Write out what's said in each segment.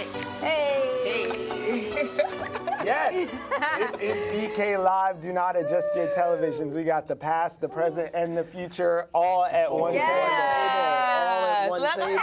sick. Hey. Yes, this is BK Live. Do not adjust your televisions. We got the past, the present, and the future all at one table. All at one table.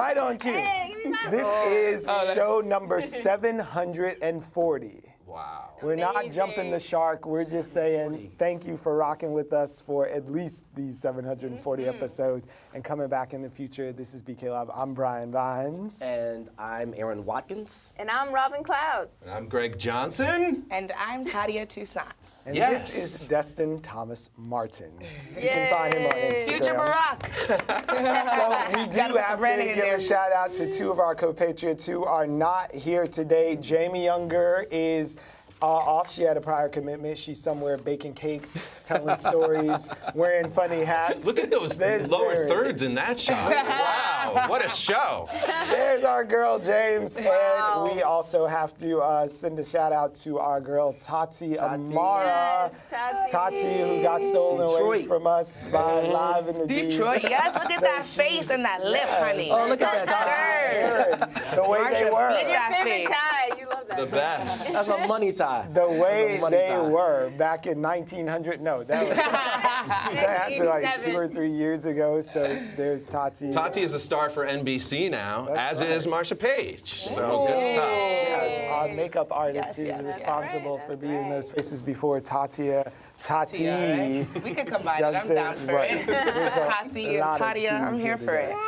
Right on cue. Hey, give me my This is show number 740. Wow. We're not jumping the shark. We're just saying thank you for rocking with us for at least these 740 episodes and coming back in the future. This is BK Live. I'm Brian Vines. And I'm Aaron Watkins. And I'm Robin Cloud. And I'm Greg Johnson. And I'm Tadia Toussaint. And Yes. this is Destin Thomas Martin. You can find him on Instagram. Future Barack. So we do have to give a shout out to two of our compatriots who are not here today. Jamie Younger is off. She had a prior commitment. She's somewhere baking cakes, telling stories, wearing funny hats. Look at those lower thirds in that shot. Wow, what a show. There's our girl, James. Wow. And we also have to send a shout out to our girl, Tati Amara. Yes, Tati, who got stolen away Detroit. from us by Live in the D. Detroit, yes, look at that face and that lip, honey. Oh, look at that The way they were. beat Your that favorite face. tie. You love that. The best. That's my money side. The way Money they side. were back in 1900. No, that was that had to like 87. 2 or 3 years ago. So there's Tati. Tati is a star for NBC now, That's as right. is Marsha Page. So good stuff. Yes, our makeup artist who's yes, responsible right, for that's being right. those faces before Tati. Right? We could combine it. I'm jumped in, down for but it. there's a Tati and lot of Tadia, I'm T's here in for it. there.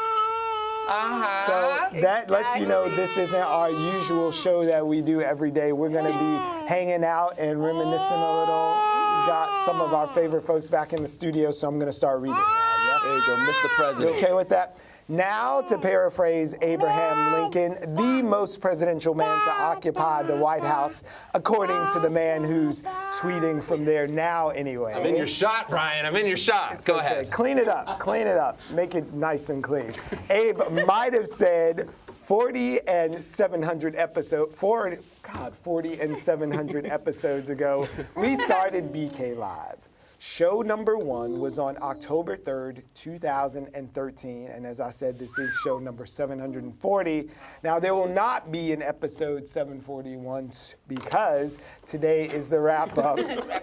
Uh-huh. So that lets you know this isn't our usual show that we do every day. We're going to be hanging out and reminiscing a little. We got some of our favorite folks back in the studio, so I'm going to start reading now. Yes? There you go, Mr. You President. okay with that? Now, to paraphrase Abraham Lincoln, the most presidential man to occupy the White House, according to the man who's tweeting from there now anyway. I'm in your shot, Brian. I'm in your shot. Go Okay, ahead. clean it up, clean it up. Make it nice and clean. Abe might have said 40 and 700 episodes, 40 and 700 episodes ago, we started BK Live. Show number 1 was on October 3rd, 2013, and as I said, this is show number 740. Now, there will not be an episode 741 because today is the wrap-up,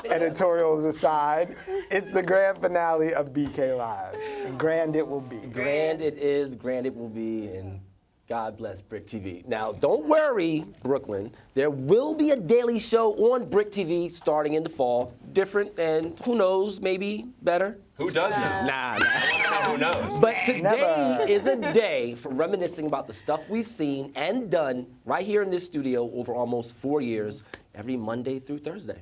editorials aside. It's the grand finale of BK Live, and grand it will be. Grand it is, grand it will be, and God bless BRIC TV. Now, don't worry, Brooklyn. There will be a daily show on BRIC TV starting in the fall. Different and who knows, maybe better. Who does know? Nah. Who knows? But today Never. is a day for reminiscing about the stuff we've seen and done right here in this studio over almost 4 years, every Monday through Thursday.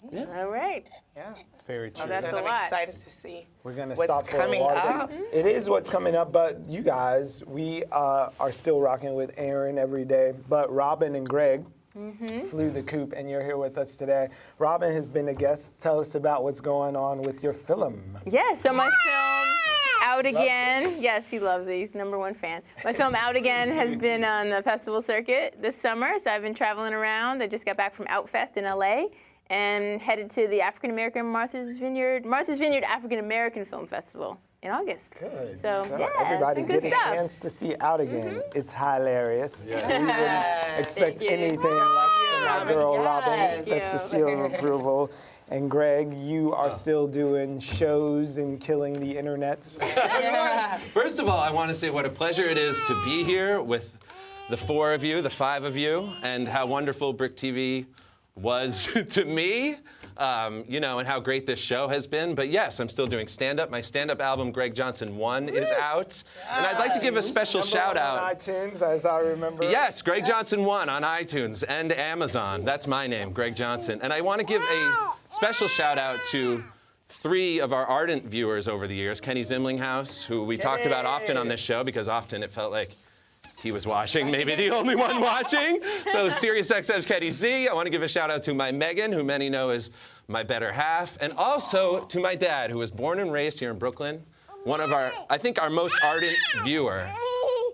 All right. Yeah. It's very true. that's a I'm lot. excited to see We're going to what's stop for a coming water up. break. It is what's coming up, but you guys, we are still rocking with Aaron every day. But Robin and Greg flew the coop, and you're here with us today. Robin has been a guest. Tell us about what's going on with your film. Yeah, so my film Out Again. Yes, he loves it. He's #1 fan. My film Out Again has been on the festival circuit this summer, so I've been traveling around. I just got back from Outfest in LA and headed to the African American Martha's Vineyard African American Film Festival in August. Good. So, yeah, everybody it's been get good a stuff. chance to see Out Again. It's hilarious. Yes. We wouldn't expect Thank you. anything less from our girl Robin. Yes. That's a Thank seal of approval. And Greg, you are still doing shows and killing the internets. First of all, I want to say what a pleasure it is to be here with the 4 of you, the 5 of you, and how wonderful BRIC TV was to me, and how great this show has been. But yes, I'm still doing stand-up. My stand-up album, Greg Johnson 1, is out. And I'd like to give a special shout On out. iTunes, as I remember. Yes, Greg Johnson 1 on iTunes and Amazon. That's my name, Greg Johnson. And I want to give a special shout out to 3 of our ardent viewers over the years. Kenny Zimlinghouse, who we talked about often on this show because often it felt like he was watching, maybe the only one watching. So SiriusXM's Kenny Z. I want to give a shout out to my Megan, who many know is my better half, and also to my dad, who was born and raised here in Brooklyn. One of our, I think our most ardent viewer,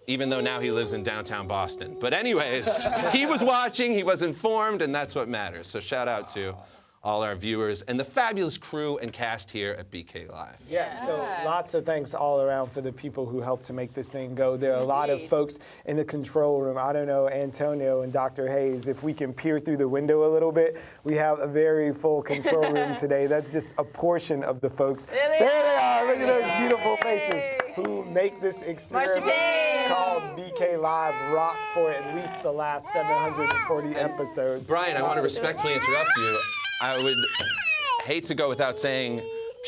even though now he lives in downtown Boston. But anyways, he was watching, he was informed, and that's what matters. So shout out to all our viewers, and the fabulous crew and cast here at BK Live. Yes, so lots of thanks all around for the people who helped to make this thing go. There are a lot of folks in the control room. I don't know, Antonio and Dr. Hayes, if we can peer through the window a little bit. We have a very full control room today. That's just a portion of the folks. There they are. Look at those beautiful faces who make this experiment called BK Live rock for at least the last 740 episodes. Brian, I want to respectfully interrupt you. I would hate to go without saying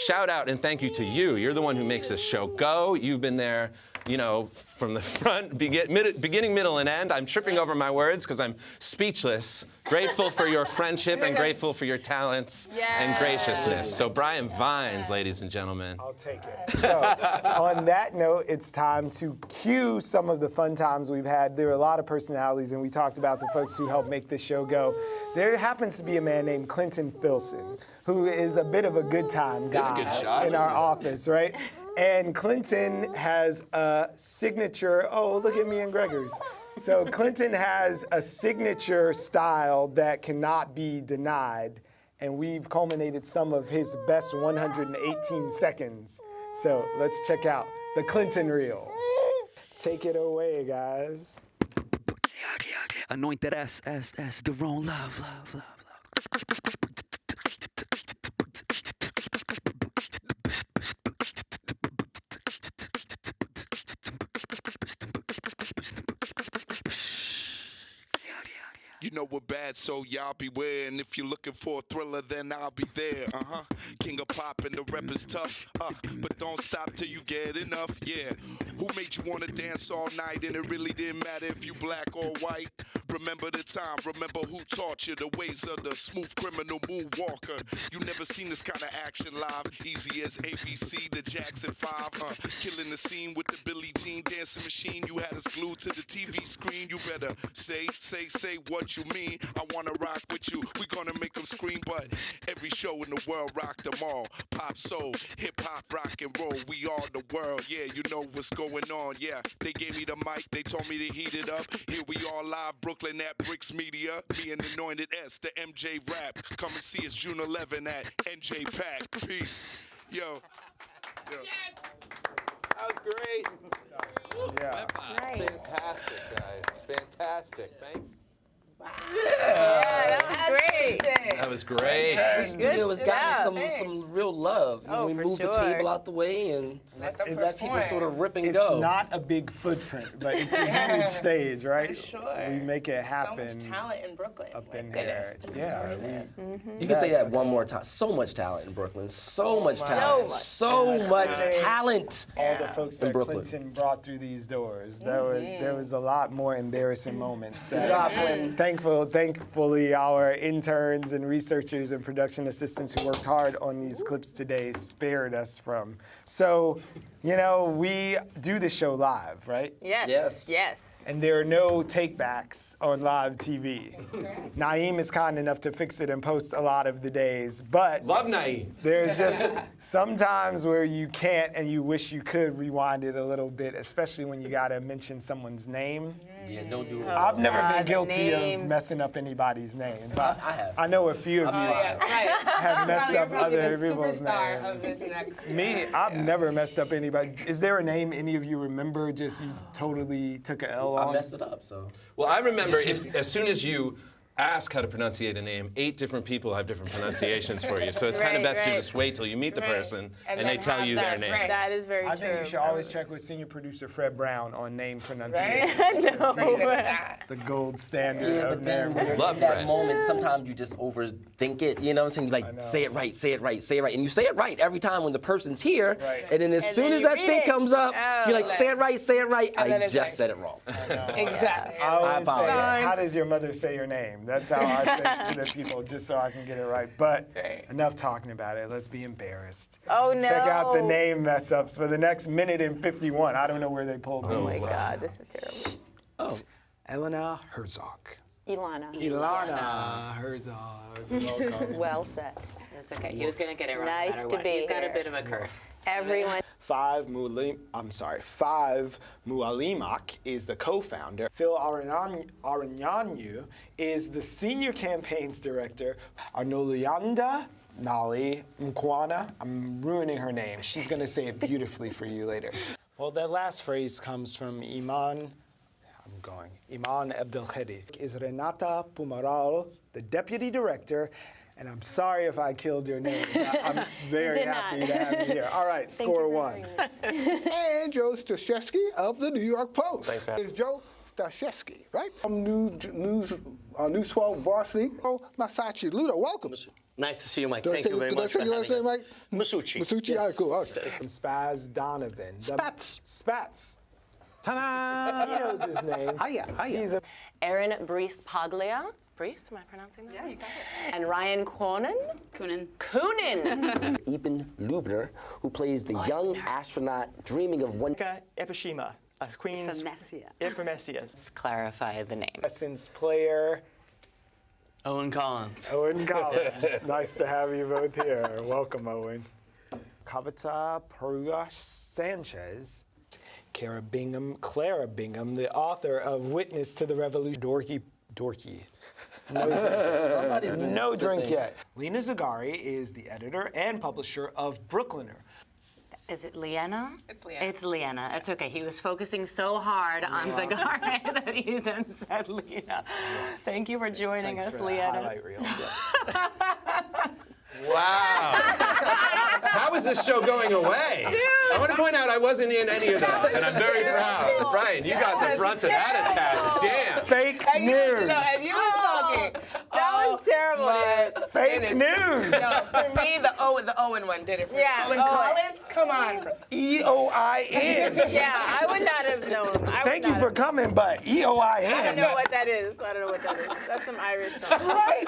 shout out and thank you to you. You're the one who makes this show go. You've been there, you know, from the front, beginning, middle, and end. I'm tripping over my words because I'm speechless. Grateful for your friendship and grateful for your talents and graciousness. So Brian Vines, ladies and gentlemen. I'll take it. So on that note, it's time to cue some of the fun times we've had. There are a lot of personalities, and we talked about the folks who helped make this show go. There happens to be a man named Clinton Filson, who is a bit of a good time guy in our office, right? And Clinton has a signature, oh, look at me and Gregor's. So Clinton has a signature style that cannot be denied, and we've culminated some of his best 118 seconds. So let's check out the Clinton reel. Take it away, guys. Anoint that S, Daron, love. You know we're bad, so y'all beware. And if you're looking for a thriller, then I'll be there. King of pop and the rep is tough. But don't stop till you get enough. Yeah. Who made you wanna dance all night? And it really didn't matter if you black or white. Remember the time, remember who taught you the ways of the smooth criminal moonwalker. You never seen this kind of action live. Easy as ABC, the Jackson 5. Killing the scene with the Billie Jean dancing machine. You had us glued to the TV screen. You better say what you mean. I wanna rock with you. We gonna make them scream, but every show in the world rocked them all. Pop, soul, hip hop, rock and roll. We are the world. Yeah, you know what's going on. Yeah, they gave me the mic. They told me to heat it up. Here we are live, Brooklyn at BRIC Media. Me and Anointed S, the MJ Rap. Come and see us June 11 at NJ Pack. Peace. Yo. Yes! That was great. Yeah. Nice. Fantastic, guys. Fantastic. Thank you. Yeah, that was great. That was great. The studio has gotten stuff. some real love. Oh, we for moved the sure. table out the way and let people sort of rip and It's go. not a big footprint, but it's a huge stage, right? For sure. We make it So happen much talent in Brooklyn. up My in goodness. here. Yeah. You can say that one more time. So much talent in Brooklyn. So much talent. So much talent. All the folks that Brooklyn. Clinton brought through these doors. There was a lot more embarrassing moments. That thankfully, our interns and researchers and production assistants who worked hard on these clips today spared us from. So, you know, we do the show live, right? Yes. And there are no takebacks on live TV. Naeem is kind enough to fix it and post a lot of the days, but Love Naeem. there's just sometimes where you can't and you wish you could rewind it a little bit, especially when you gotta mention someone's name. Yeah, no do. I've never been the guilty of names. messing up anybody's name, but I have. I know a few of you have messed up other people's Superstar names. of this next. Me, I've never messed up anybody. Is there a name any of you remember just you totally took a L I on? messed it up, so. Well, I remember as soon as you ask how to pronunciate a name, 8 different people have different pronunciations for you. So it's kind of best to just wait till you meet the person and they then tell have you their that, name. right. That is very I true. think you should always check with senior producer Fred Brown on name pronunciation. No. Pretty good at that. The gold standard Yeah, of but then name. when you're Love in that Fred. moment, sometimes you just overthink it. You know what I'm saying? You like, say it right, say it right, say it right. And you say it right every time when the person's here. Right. And then as And soon then as you that read thing it. comes up, you're like, Oh. say it right, say it right. And then I it's just like- said it wrong. Exactly. I always say, apologize. how does your mother say your name? That's how I say it to the people, just so I can get it right. But Right. enough talking about it. Let's be embarrassed. Oh no. Check out the name mess ups for the next minute and 51. I don't know where they pulled Oh these. my God, this is terrible. Elena Herzog. Ilana. Ilana Herzog. Welcome. Well said. That's okay. He was going to get it wrong Nice no matter to what. be He's got a here. bit of a curse. Everyone. Five Mualimak is the co-founder. Phil Aranyanyu is the senior campaigns director. Arnolianda Nali Mkwana, I'm ruining her name. She's gonna say it beautifully for you later. Well, that last phrase comes from Iman Abdelkhedi. Is Renata Pumaral, the deputy director, and I'm sorry if I killed your name. I'm very happy to have you here. All right, score one. And Joe Stashevsky of the New York Post. Thanks, man. It's Joe Stashevsky, right? From News 12 Varsity. Oh, Masachi Ludo, welcome. Nice to see you, Mike. Did I Thank say- you very did I much say for your having last name us. right? Masucci. Masucci, all right, cool. Okay. Spaz Donovan. Spats. Ta-da! He knows his name. Hiya. He's a Erin Brice Paglia. Brice, am I pronouncing that? Yeah, you got it. And Ryan Coonan. Coonan. Eben Lubner, who plays the young astronaut dreaming of one. Epishima, Queen's Ephemesia. Let's clarify the name. Essence player. Owen Collins. Owen Collins. Nice to have you both here. Welcome, Owen. Kavita Perugas Sanchez. Clara Bingham, the author of Witness to the Revolution. Dorky. No drink yet. Somebody's been No drink sipping. yet. Lena Zagari is the editor and publisher of Brooklyner. Is it Leanna? It's Leanna. It's Leanna. It's okay. He was focusing so hard on Zagari that he then said Lena. Thank you for joining Thanks us, for that Leanna. highlight reel. Wow. How is this show going away? I want to point out I wasn't in any of those, and I'm very proud. Brian, you got the brunt of that attack. Damn. Fake news. And you was talking. That was terrible, dude. Fake news. No, for me, the Owen one did it for me. Yeah, Owen Owen. Collins, come on. EOIN. Yeah, I would not have known. Thank you for coming, but I don't EOIN. know what that is. That's some Irish song. Right?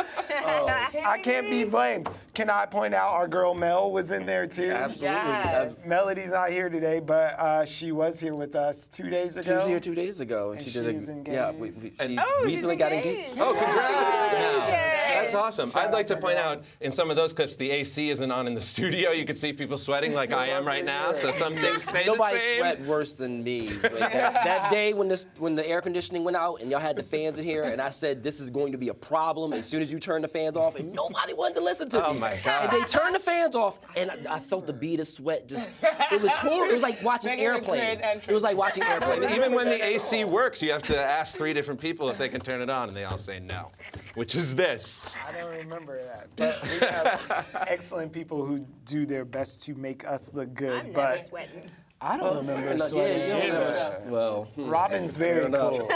I can't be blamed. Can I point out our girl Mel was in there too? Absolutely. Yes. Melody's not here today, but she was here with us 2 days ago. She was here 2 days ago, and And she did she's engaged. Yeah, she Oh, recently she's got engaged. Oh, congrats. Mel. Yay. That's awesome. I'd like to point out in some of those clips, the AC isn't on in the studio. You can see people sweating like I am right now, so some things stay the Nobody same. sweat worse than me. That day when the air conditioning went out and y'all had the fans in here, and I said this is going to be a problem as soon as you turn the fans off, and nobody wanted to listen to me. Oh, my God. And they turned the fans off, and I felt the bead of sweat just. It was horrible. It was like watching Making a airplane. great entrance. It was like watching airplane. Even when the AC works, you have to ask 3 different people if they can turn it on, and they all say no, which is this. I don't remember that. But we have excellent people who do their best to make us look good. I'm but never sweating. I don't remember Yeah, sweating. you don't either. never. Well, Robin's very enough. cool.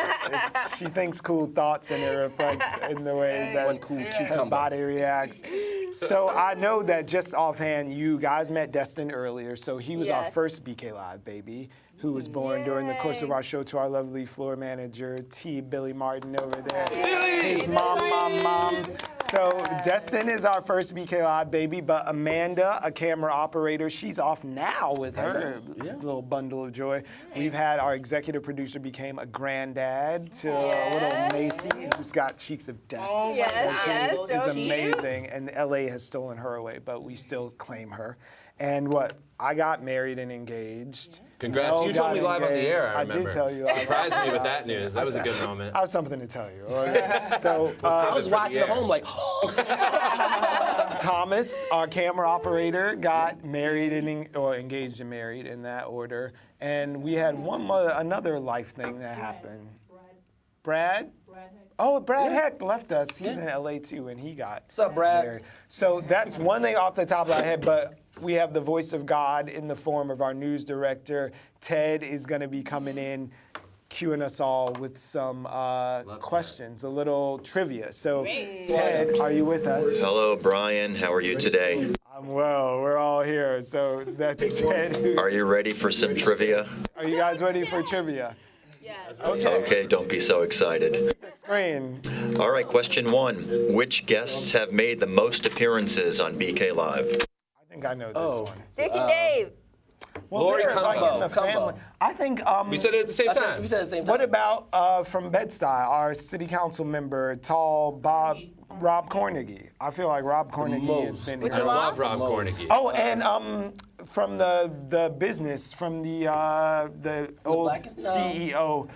She thinks cool thoughts and it reflects in the way that One cool her cucumber. body reacts. So I know that just offhand, you guys met Destin earlier. So he was our Yes. first BK Live baby, who was born during the course of our show to our lovely floor manager, T. Billy Martin over there. His mom. So Destin is our first BK Live baby, but Amanda, a camera operator, she's off now with her little bundle of joy. We've had our executive producer became a granddad to little Macy, who's got cheeks of death. Yes, Is so cute. amazing, and LA has stolen her away, but we still claim her. And I got married and engaged. Congrats. Mel You told got me live on the engaged. air, I remember. did tell you. live. Surprised me with that news. That was a good moment. I have something to tell you. So I was watching at home like, Thomas, our camera operator, got married or engaged and married in that order. And we had another life thing that happened. Brad? Oh, Brad Heck left us. He's in LA too, and he got up, Brad? married. So that's one thing off the top of my head, but we have the voice of God in the form of our news director. Ted is going to be coming in, cueing us all with some questions, a little trivia. So, Ted, are you with us? Hello, Brian. How are you today? I'm well. We're all here. So that's Ted. Are you ready for some trivia? Are you guys ready for trivia? Yes. Okay, don't be so excited. Screen. All right, question 1. Which guests have made the most appearances on BK Live? I think I know this one. Dick and Dave. Well, Lori they're like Cumbo. in the family. I think. We said it at the same time. we said at the same time. What about from Bed-Stuy, our city council member, tall Bob? Rob Cornegie. I feel like Rob Carnegie has been I here. love Rob Cornegie. Oh, and from the business, from the old CEO,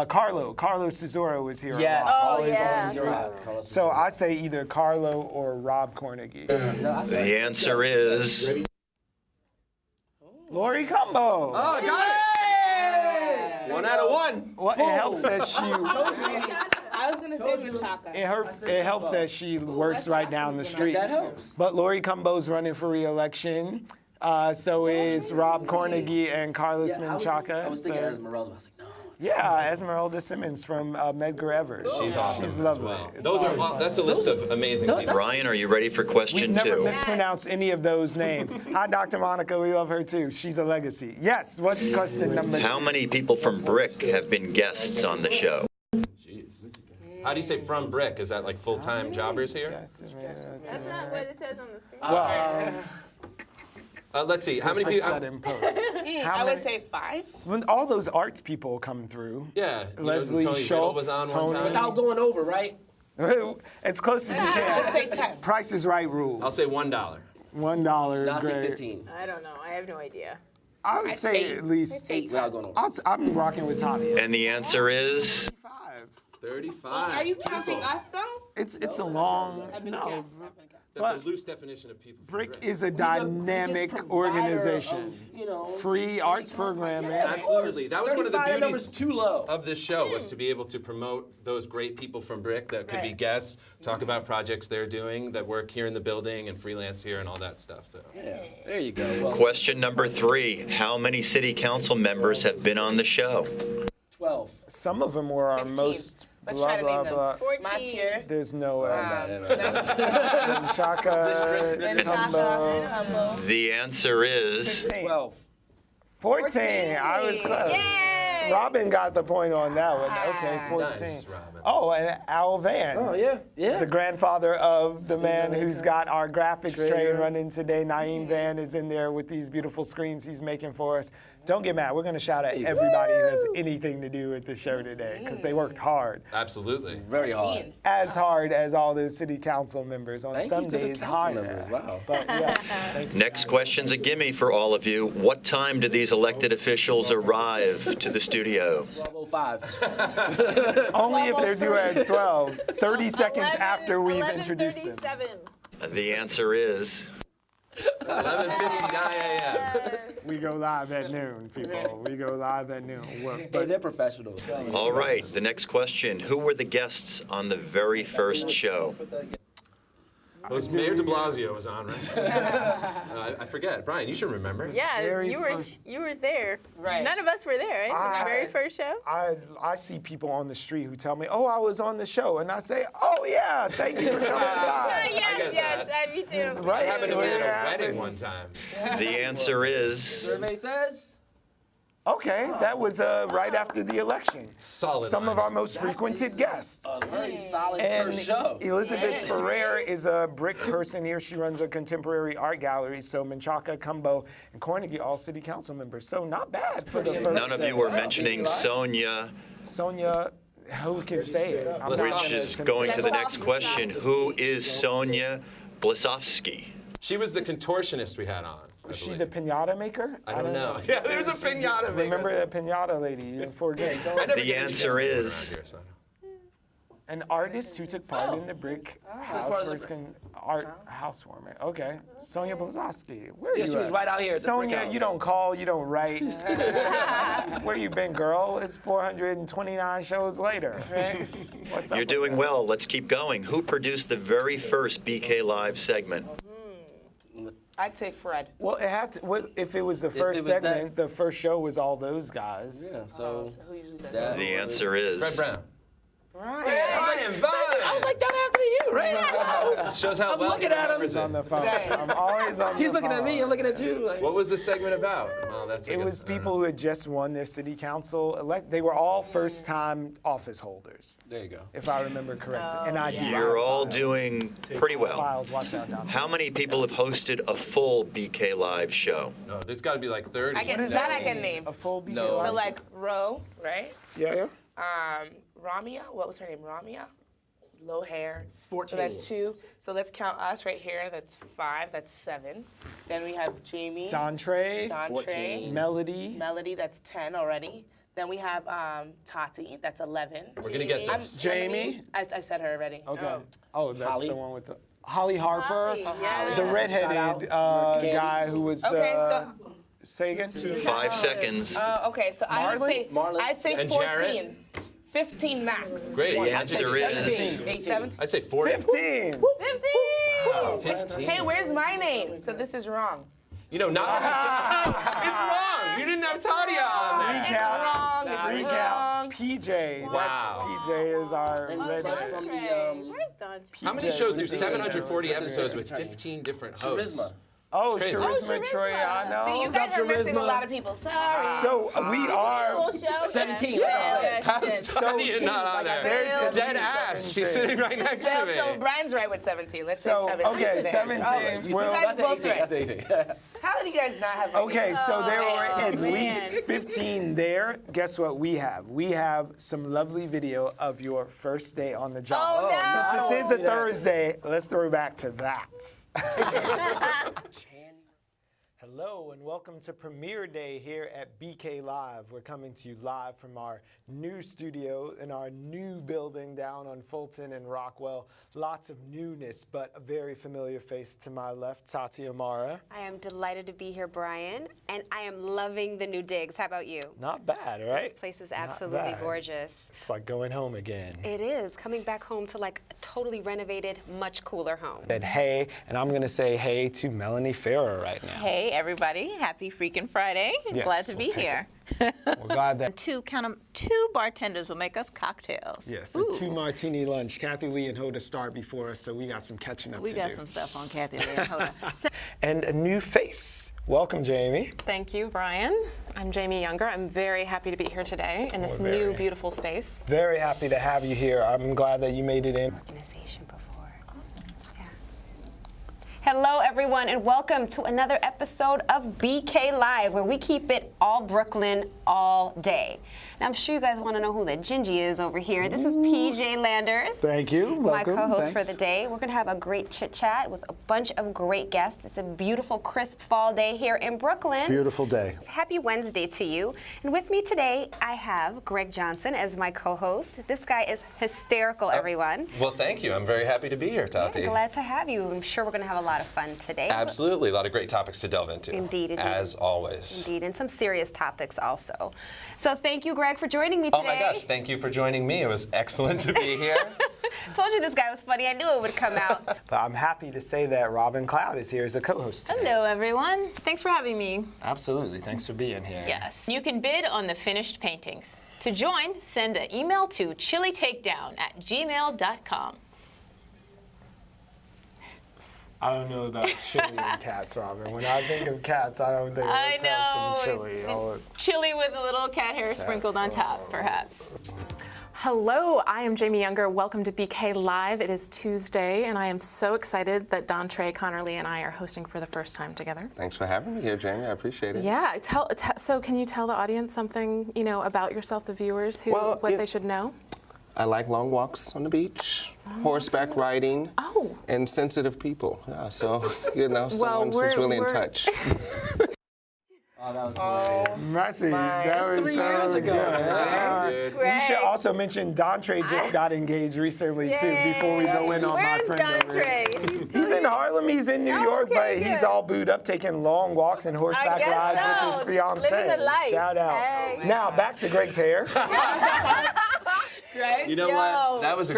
Carlo Cesaro was here. Yes. a lot. Oh, Always yeah. on the- So I say either Carlo or Rob Carnegie. The answer is Lori Cumbo. Oh, got it! 1 out of 1. Well, it helps that she. I was gonna say Menchaca. It helps that she works right down the street. That helps. But Lori Cumbo's running for re-election. So is Rob Carnegie and Carlos Menchaca. I was thinking Esmeralda. I was like, no. Yeah, Esmeralda Simmons from Medgar Evers. She's awesome. She's as lovely. well. It's Those always are fun. that's a list of amazing people. Ryan. Are you ready for We've question never 2? mispronounced any of those names. Hi, Dr. Monica. We love her too. She's a legacy. Yes. What's question number 2? How many people from BRIC have been guests on the show? Jeez. How do you say from BRIC? Is that like full-time jobbers here? That's not what it says on the screen. Well, Let's see. How many fix people? that in post. I would say 5. When all those arts people come through. Yeah. Leslie Tony Riddle Schultz, was on Tony. one time. Without going over, right? As close as you I would say can. 10. Price is Right rules. I'll say $1. $1. I'll say Greg. 15. I don't know. I have no idea. I would say at least 8 without going over. I'm rocking with Tanya. And the answer is 35. Are you counting us though? It's a long no. That's a loose definition of people. from BRIC is a dynamic organization. Free arts programming. Absolutely. That was one of the 35 number's beauties too low. of this show was to be able to promote those great people from BRIC that could be guests, talk about projects they're doing that work here in the building and freelance here and all that stuff. So Yeah, there you go. question number 3. How many city council members have been on the show? 12. Some of them were our 15. most Let's blah try to blah name them. blah. 14. Matier. There's no No. Shaka, And Cumbo. Humble. The answer is 12. 14. I was close. Yay! Robin got the point on that one. Okay, 14. nice, Robin. Oh, and Al Van. Oh, yeah. Yeah. The grandfather of the man who's got our graphics train running today. Naeem Van is in there with these beautiful screens he's making for us. Don't get mad. We're going to shout at everybody who has anything to do with the show today because they worked hard. absolutely. Very hard. As hard as all those city council members. On Thank some you to the days, council harder. members. Wow. But yeah, thank you. next question's a gimme for all of you. What time do these elected officials arrive to the studio? 12:05. Only if they're due at 12, 30 seconds after we've introduced them. 11:37. The answer is 11:59 a.m. We go live at noon, people. We go live at noon. Hey, they're professionals. all right. The next question. Who were the guests on the very first show? Was Mayor de Blasio was on, right? I forget. Brian, you should remember. Yeah, Very you were first- you were there. Right. None of us were there, right? The very first show. I see people on the street who tell me, "Oh, I was on the show," and I say, "Oh yeah, thank you for coming by." Yes, me too. Right? What happened to me at Yeah, a wedding happens. one time? The answer is Survey says. Okay, that was right after the election. Solid Some of lineup. our most frequented guests. A very solid And first show. Elizabeth Ferrer is a BRIC person here. She runs a contemporary art gallery. So Menchaca, Cumbo, and Cornegie, all city council members. So not bad for the first. none of you were mentioning Sonia, Sonia, who can say it? I'm not which gonna is attempt going to the say it. next question. Who is Sonia Blisovsky? She was the contortionist we had on. Was she the pinata maker? I don't know. Yeah, there's a pinata maker. Remember the pinata lady? You forget. Don't- I never The get answer introduced to is- around here, so. An artist who took part in the BRIC art housewarming. Okay, Sonia Blazowski. Where are you? she was at? right out here at the BRIC Sonia, house. you don't call, you don't write. Where you been, girl? It's 429 shows later. What's up? You're doing well. Let's keep going. Who produced the very first BK Live segment? I'd say Fred. Well, it had to. What, if it was the first was that- segment, the first show was all those guys. Yeah, so Who usually does that- The answer is Fred Brown. Right. Brian, Vine. I was like, that happened to you, right? Shows how well looking he at him. remembers On it. the phone. I'm always on He's the looking phone. at me. I'm looking at you. Like, What was the segment about? Well, that's It was people who had just won their city council elect. They were all first-time office holders, there you go. if I remember correctly. And I do. You're all doing pretty well. Files, watch out down there. How many people have hosted a full BK Live show? No, there's got to be like 30. I can name. A full BK No. Live So like Ro, right? show? Yeah. Ramia. What was her name? Ramia. low hair. 14. So that's 2. So let's count us right here. That's 5. That's 7. Then we have Jamie. Dontre. 14. Melody. Melody, that's 10 already. Then we have Tati, that's 11. We're gonna get this. Jamie. I said her already. Okay. Oh, that's Holly. the one with the Holly Harper, yeah. the redheaded guy who was Okay, the. Say again. 5 seconds. Okay, so I would say Marlon? I'd say And 14. Jared? 15 max. Great. The answer is 17. I'd say 40. 15. 15. Wow, 15. Hey, where's my name? So this is wrong. You know, not. It's wrong. You didn't have Tadia on there. It's wrong. It's wrong. PJ. Wow. That's PJ is our And redhead. plus from the Where's Don? How many shows do 740 episodes with 15 different hosts? Charisma. Oh, crazy. Charisma Troiano. See, you guys are missing a lot of people. Sorry. So we are. 17, like I said. How's Tadia not on there? There's Dead ass. She's sitting right next to Well, me. so Brian's right with 17. Let's So, take 17. okay, today. 17. You Well, guys both That's right. 18. How did you guys not have? Okay, so there were at man. least 15 there. Guess what we have? We have some lovely video of your first day on the job. Oh, no. Since this is a Thursday, let's throw back to that. Hello and welcome to Premiere Day here at BK Live. We're coming to you live from our new studio in our new building down on Fulton and Rockwell. Lots of newness, but a very familiar face to my left, Tati Amara. I am delighted to be here, Brian, and I am loving the new digs. How about you? Not bad, right? This place is Not absolutely bad. gorgeous. It's like going home again. It is, coming back home to like a totally renovated, much cooler home. Said hey, and I'm gonna say hey to Melanie Farrer right now. Hey everybody, happy freaking Friday. Yes, Glad to we'll be take here. We're glad that. Two bartenders will make us cocktails. Yes, a 2-martini lunch. Kathy Lee and Hoda start before us, so we got some catching up We to got do. some stuff on Kathy Lee and Hoda. And a new face. Welcome, Jamie. Thank you, Brian. I'm Jamie Younger. I'm very happy to be here today in this very. new, beautiful space. Very happy to have you here. I'm glad that you made it in. Organization before. Awesome. Yeah. Hello, everyone, and welcome to another episode of BK Live, where we keep it all Brooklyn all day. Now, I'm sure you guys want to know who the Gingy is over here. This is PJ Landers. Thank you. My Welcome. co-host Thanks. for the day. We're going to have a great chit-chat with a bunch of great guests. It's a beautiful, crisp fall day here in Brooklyn. Beautiful day. Happy Wednesday to you. And with me today, I have Greg Johnson as my co-host. This guy is hysterical, everyone. Well, thank you. I'm very happy to be here, Tati. Yeah, glad to have you. I'm sure we're going to have a lot of fun today. Absolutely. A lot of great topics to delve into. Indeed, indeed. As always. Indeed, and some serious topics also. So thank you, Greg, for joining me today. Oh my gosh, thank you for joining me. It was excellent to be here. Told you this guy was funny. I knew it would come out. But I'm happy to say that Robin Cloud is here as a co-host today. Hello, everyone. Thanks for having me. Absolutely. Thanks for being here. Yes. You can bid on the finished paintings. To join, send an email to chilitakedown@gmail.com. I don't know about chili and cats, Robin. When I think of cats, I don't think let's have some chili. Chili with a little cat hair sprinkled on top, perhaps. Hello, I am Jamie Younger. Welcome to BK Live. It is Tuesday, and I am so excited that Dontre, Connerly, and I are hosting for the first time together. Thanks for having me here, Jamie. I appreciate it. Yeah. So can you tell the audience something, about yourself, the viewers, what they should know? I like long walks on the beach, horseback riding, and sensitive people. Yeah, so, someone who's really in touch. Oh, that was hilarious. Mercy, that was 3 so years ago. good. We should also mention Dontre just got engaged recently too. Before we go in on my friends over here. He's in Harlem. He's in New York, but he's all booed up, taking long walks and horseback rides with his fiance. Living the life. Shout out. Hey. Now back to Greg's hair. Greg? You know what? That was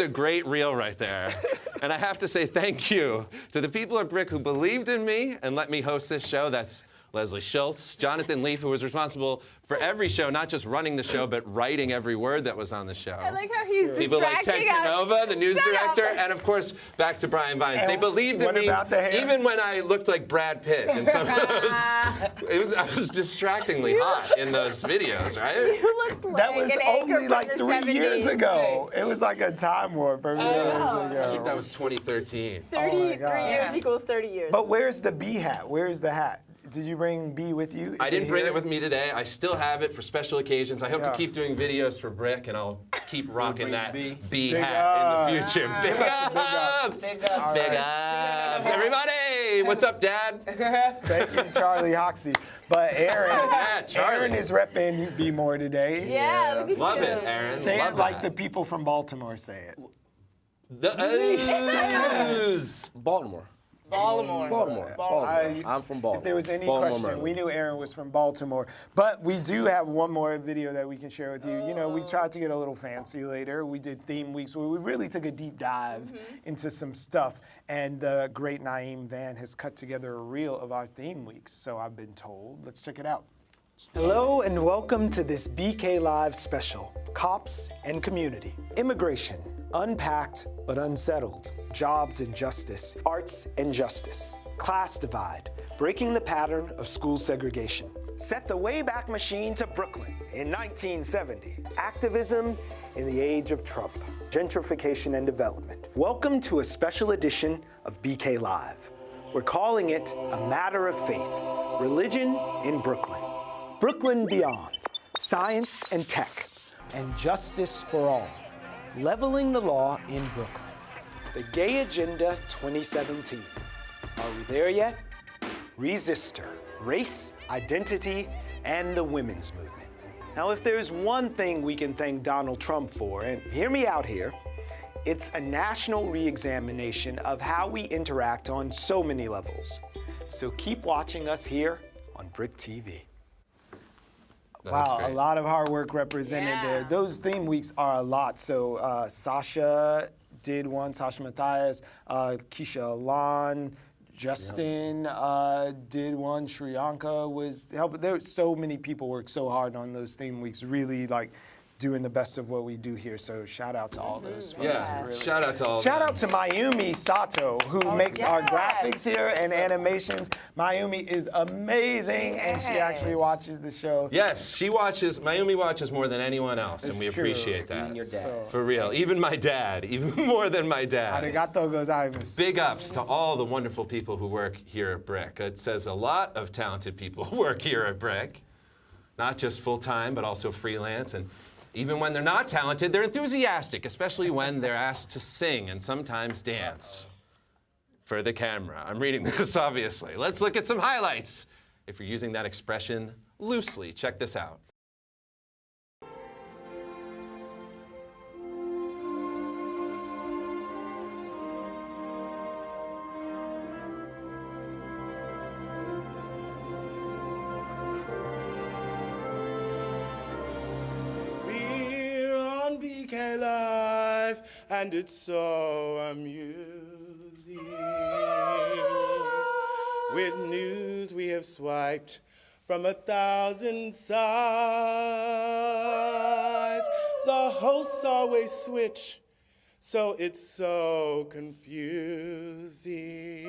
a great reel right there. And I have to say thank you to the people at BRIC who believed in me and let me host this show. That's Leslie Schultz, Jonathan Leaf, who was responsible for every show, not just running the show, but writing every word that was on the show. I like how he's People like Ted Canova, the news director, and of course, back to Brian Vines. They believed in me even when I looked like Brad Pitt in some of those. I was distractingly hot in those videos, right? You look like That was an anchor only from like the 3 years 70s. ago. It was like a time warp from years I ago. think that was 2013. 33 years equals 30 years. But where's the bee hat? Where's the hat? Did you bring B with you? I didn't bring it with me today. I still have it for special occasions. I hope to keep doing videos for BRIC, and I'll keep rocking that B hat in the future. Big ups! Big ups! Big ups! Everybody! What's up, Dad? Thank you, Charlie Hoxie. But Aaron is repping B more today. Yeah, look at Love you. it, Aaron. Say Love it like that. the people from Baltimore say it. The O's. Baltimore. Baltimore. I'm from Baltimore. If there was any Baltimore, question, Maryland. we knew Aaron was from Baltimore. But we do have one more video that we can share with you. You know, we tried to get a little fancy later. We did theme weeks where we really took a deep dive into some stuff. And the great Naeem Van has cut together a reel of our theme weeks, so I've been told. Let's check it out. Hello and welcome to this BK Live special, Cops and Community. Immigration, unpacked but unsettled. Jobs and justice, arts and justice. Class divide, breaking the pattern of school segregation. Set the Wayback Machine to Brooklyn in 1970. Activism in the age of Trump. Gentrification and development. Welcome to a special edition of BK Live. We're calling it A Matter of Faith, Religion in Brooklyn. Brooklyn Beyond, Science and Tech, and Justice for All. Leveling the law in Brooklyn. The Gay Agenda 2017. Are we there yet? Resistor, race, identity, and the women's movement. Now, if there's one thing we can thank Donald Trump for, and hear me out here, it's a national re-examination of how we interact on so many levels. So keep watching us here on BRIC TV. Wow, a lot of hard work represented there. Those theme weeks are a lot. So Sasha did one, Sasha Matthias, Keisha Alan, Justin did one, Shriyanka was helping. There so many people worked so hard on those theme weeks, really like doing the best of what we do here. So shout out to all those folks. Yeah, really. Shout out to all of Shout them. out to Mayumi Sato, who makes our graphics here and animations. Mayumi is amazing, and she actually watches the show. Yes, Mayumi watches more than anyone else, and we appreciate that. Even your dad. For real. Even my dad, even more than my dad. Arigato gozaimasu. Big ups to all the wonderful people who work here at BRIC. It says a lot of talented people work here at BRIC. Not just full-time, but also freelance. And even when they're not talented, they're enthusiastic, especially when they're asked to sing and sometimes dance for the camera. I'm reading this, obviously. Let's look at some highlights. If you're using that expression loosely, check this out. BK Live, and it's so amusing. With news we have swiped from 1,000 sides. The hosts always switch, so it's so confusing.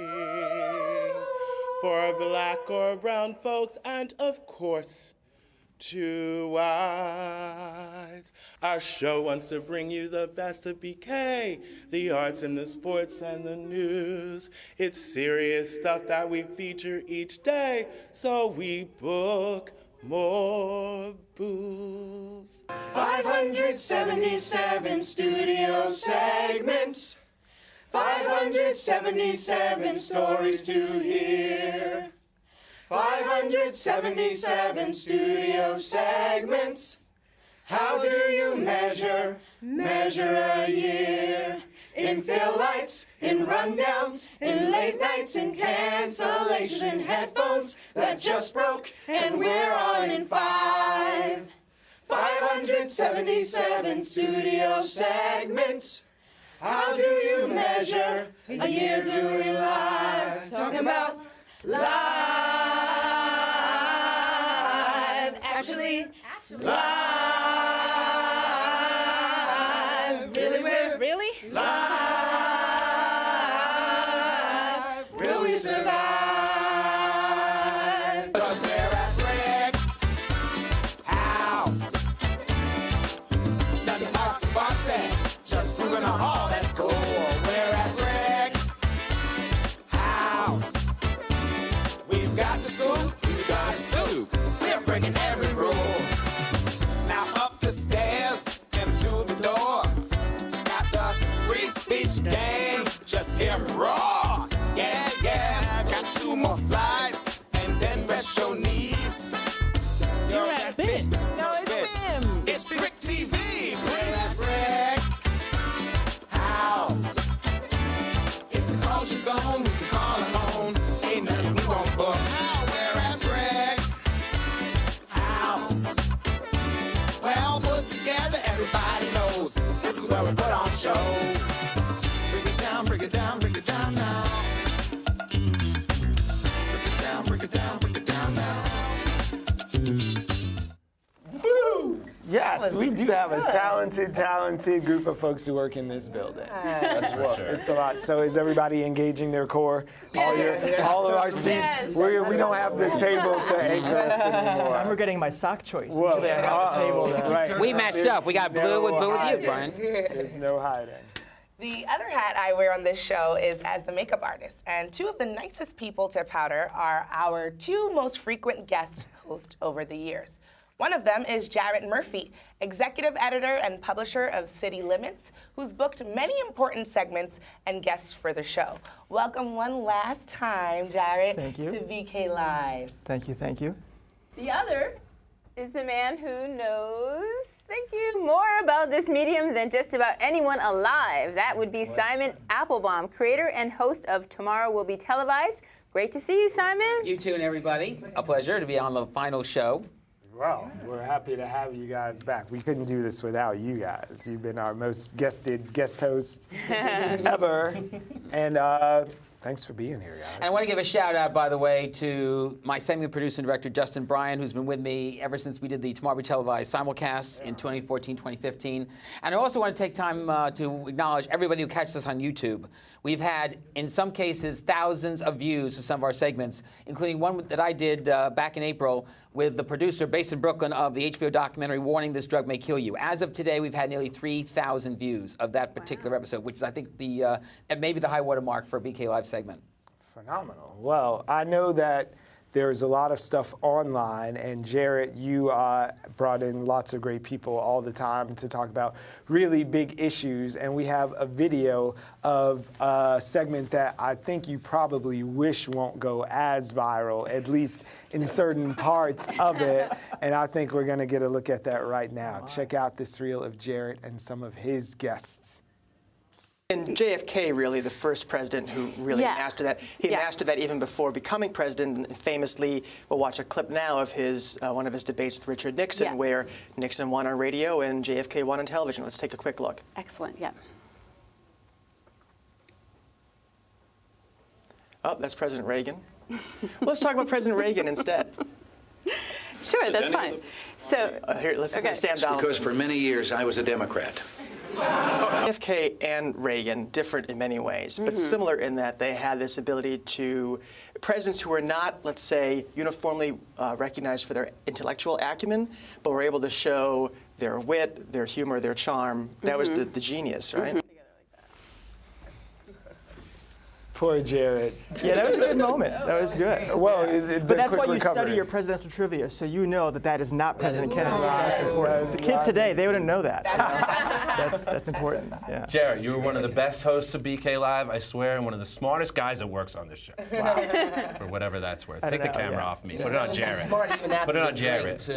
For black or brown folks, and of course, two eyes. Our show wants to bring you the best of BK, the arts and the sports and the news. It's serious stuff that we feature each day, so we book more booths. 577 studio segments, 577 stories to hear. 577 studio segments. How do you measure a year? In fill lights, in rundowns, in late nights, in cancellations, headphones that just broke, and we're on in 5. 577 studio segments. How do you measure a year during live? Talking about live, actually live, really live, will we survive? 'Cause we're at BRIC House, nothing artsy fancy, just moving a hall, that's cool. We're at BRIC House. We've got the school breaking every rule. Now up the stairs and through the door. Got the free speech gang, just hear me roar. Yeah, yeah, got 2 more flights and then rest your knees. You're at BIC. No, it's him. It's BRIC TV, please. BRIC House. It's the culture zone, we can call them on. Ain't nothing we won't book. We're at BRIC House. Well put together, everybody knows. This is where we put on shows. Break it down, break it down, break it down now. Break it down, break it down, break it down now. Woo! Yes, we do have a talented group of folks who work in this building. That's for sure. It's a lot. So is everybody engaging their core? All of our seats. Yes. We don't have the table to anchor us anymore. I'm regretting my sock choice. Whoa. Usually I have a table that. Right. We matched up. We got blue with you, hiding. Brian. There's no hiding. The other hat I wear on this show is as the makeup artist, and 2 of the nicest people to powder are our 2 most frequent guest hosts over the years. One of them is Jarrett Murphy, executive editor and publisher of City Limits, who's booked many important segments and guests for the show. Welcome one last time, Jarrett, Thank you. to BK Live. Thank you, thank you. The other is the man who knows, thank you, more about this medium than just about anyone alive. That would be Simon Applebaum, creator and host of Tomorrow Will Be Televised. Great to see you, Simon. You too and everybody. A pleasure to be on the final show. Well, we're happy to have you guys back. We couldn't do this without you guys. You've been our most guest host ever. And thanks for being here, guys. And I want to give a shout out, by the way, to my segment producer and director, Justin Bryan, who's been with me ever since we did the Tomorrow We Televised simulcasts in 2014, 2015. And I also want to take time to acknowledge everybody who catches us on YouTube. We've had, in some cases, thousands of views for some of our segments, including one that I did back in April with the producer based in Brooklyn of the HBO documentary Warning This Drug May Kill You. As of today, we've had nearly 3,000 views of that particular episode, which is, I think, the maybe the high water mark for a BK Live segment. Phenomenal. Well, I know that there's a lot of stuff online, and Jarrett, you brought in lots of great people all the time to talk about really big issues, and we have a video of a segment that I think you probably wish won't go as viral, at least in certain parts of it, and I think we're gonna get a look at that right now. Check out this reel of Jarrett and some of his guests. And JFK, really, the first president who really mastered that. He mastered that even before becoming president. And famously, we'll watch a clip now of his one of his debates with Richard Nixon, where Nixon won on radio and JFK won on television. Let's take a quick look. Excellent, yeah. Oh, that's President Reagan. Well, let's talk about President Reagan instead. Sure, that's fine. So here, let's listen to Sam Donaldson. Because for many years I was a Democrat. JFK and Reagan, different in many ways, but similar in that they had this ability to, presidents who were not, let's say, uniformly recognized for their intellectual acumen, but were able to show their wit, their humor, their charm. That was the genius, right? Poor Jarrett. Yeah, that was a good moment. That was good. Well, but that's why you study your presidential trivia, so you know that that is not President Kennedy. That's important. The kids today, they wouldn't know that. That's important. Yeah. Jarrett, you were one of the best hosts of BK Live, I swear, and one of the smartest guys that works on this show. Wow. For whatever that's worth. Take the camera off me. Put it on Jarrett. Put it on Jarrett.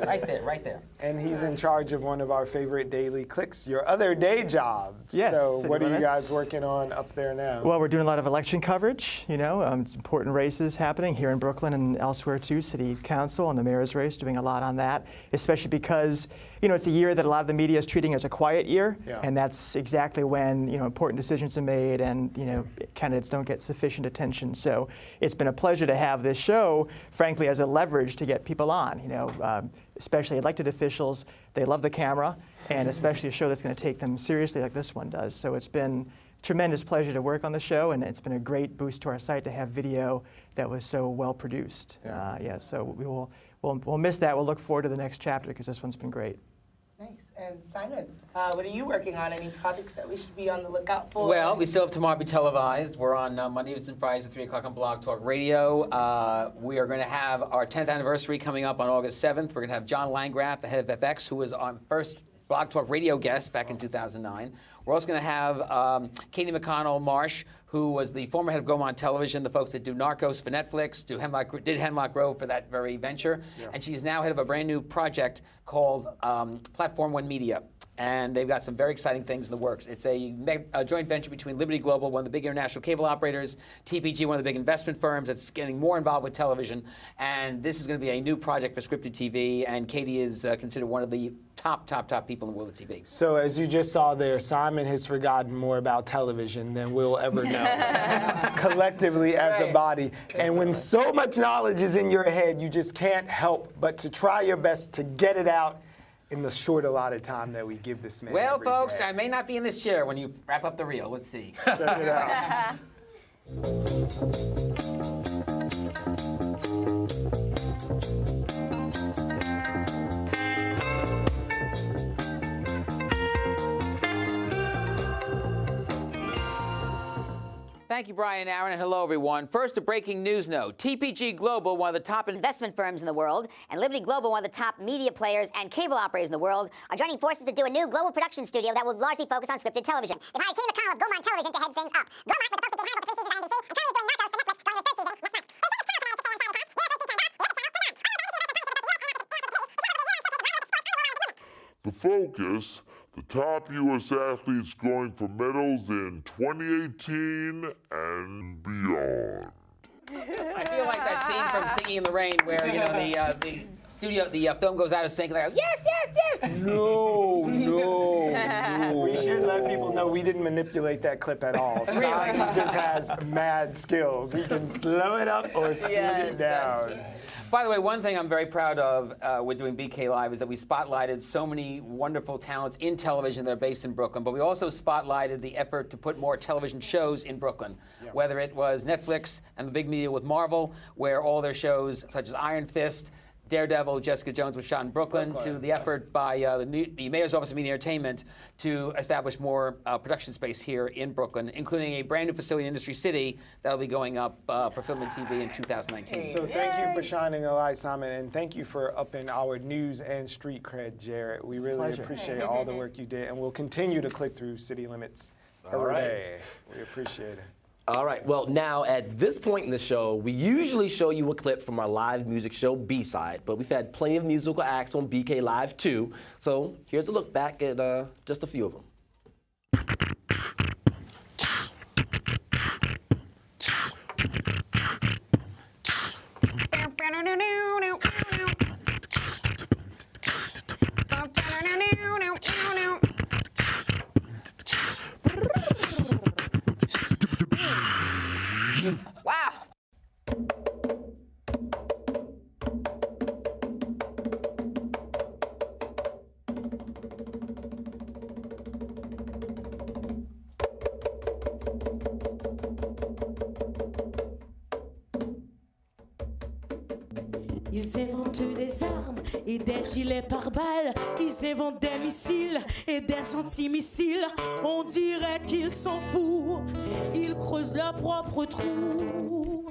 Right there, right there. And he's in charge of one of our favorite daily clicks, your other day job. Yes, so City what are you Limits. guys working on up there now? Well, we're doing a lot of election coverage, you know, important races happening here in Brooklyn and elsewhere too, city council and the mayor's race, doing a lot on that, especially because, you know, it's a year that a lot of the media is treating as a quiet year, and that's exactly when, you know, important decisions are made and, you know, candidates don't get sufficient attention. So it's been a pleasure to have this show, frankly, as a leverage to get people on, you know, especially elected officials. They love the camera, and especially a show that's going to take them seriously like this one does. So it's been tremendous pleasure to work on the show, and it's been a great boost to our site to have video that was so well produced. So we'll miss that. We'll look forward to the next chapter because this one's been great. Nice. And Simon, what are you working on? Any projects that we should be on the lookout for? Well, we still have Tomorrow Be Televised. We're on Mondays and Fridays at 3 o'clock on Blog Talk Radio. We are going to have our 10th anniversary coming up on August 7th. We're going to have John Landgraf, the head of FX, who was our first Blog Talk Radio guest back in 2009. We're also going to have Katie McConnell Marsh, who was the former head of Gaumont Television, the folks that do Narcos for Netflix, did Hemlock Grove for that very venture. Yeah. And she's now head of a brand new project called Platform One Media. And they've got some very exciting things in the works. It's a joint venture between Liberty Global, one of the big international cable operators, TPG, one of the big investment firms that's getting more involved with television. And this is going to be a new project for scripted TV. And Katie is considered one of the top people in the world of TV. So as you just saw there, Simon has forgotten more about television than we'll ever know collectively as a body. And when so much knowledge is in your head, you just can't help but to try your best to get it out in the short allotted time that we give this man. Well, folks, I may not be in this chair when you wrap up the reel. Let's see. Check it out. Thank you, Brian and Aaron, and hello, everyone. First, a breaking news note. TPG Global, one of the top investment firms in the world, and Liberty Global, one of the top media players and cable operators in the world, are joining forces to do a new global production studio that will largely focus on scripted television. They've hired Katie McConnell of Gaumont Television to head things up. Gaumont was the folks that did Handle for 3 seasons on NBC, and currently is doing Narcos for Netflix, going to the 3rd season next month. The focus, the top U.S. athletes going for medals in 2018 and beyond. I feel like that scene from Singing in the Rain where, you know, the film goes out of sync. Like, yes, yes, yes. No. We should let people know we didn't manipulate that clip at all. Simon just has mad skills. He can slow it up or speed it down. By the way, one thing I'm very proud of with doing BK Live is that we spotlighted so many wonderful talents in television that are based in Brooklyn, but we also spotlighted the effort to put more television shows in Brooklyn, whether it was Netflix and the big media with Marvel, where all their shows, such as Iron Fist, Daredevil, Jessica Jones was shot in Brooklyn, to the effort by the Mayor's Office of Media Entertainment to establish more production space here in Brooklyn, including a brand new facility in Industry City that'll be going up for film and TV in 2019. So thank you for shining a light, Simon, and thank you for upping our news and street cred, Jarrett. We really appreciate all the work you did, and we'll continue to click through City Limits every day. We appreciate it. All right, well, now at this point in the show, we usually show you a clip from our live music show, B-Side, but we've had plenty of musical acts on BK Live too, so here's a look back at just a few of them. Wow. Ils inventent des armes et des gilets pare-balles. Ils inventent des missiles et des antimissiles. On dirait qu'ils s'en foutent. Ils creusent leur propre trou.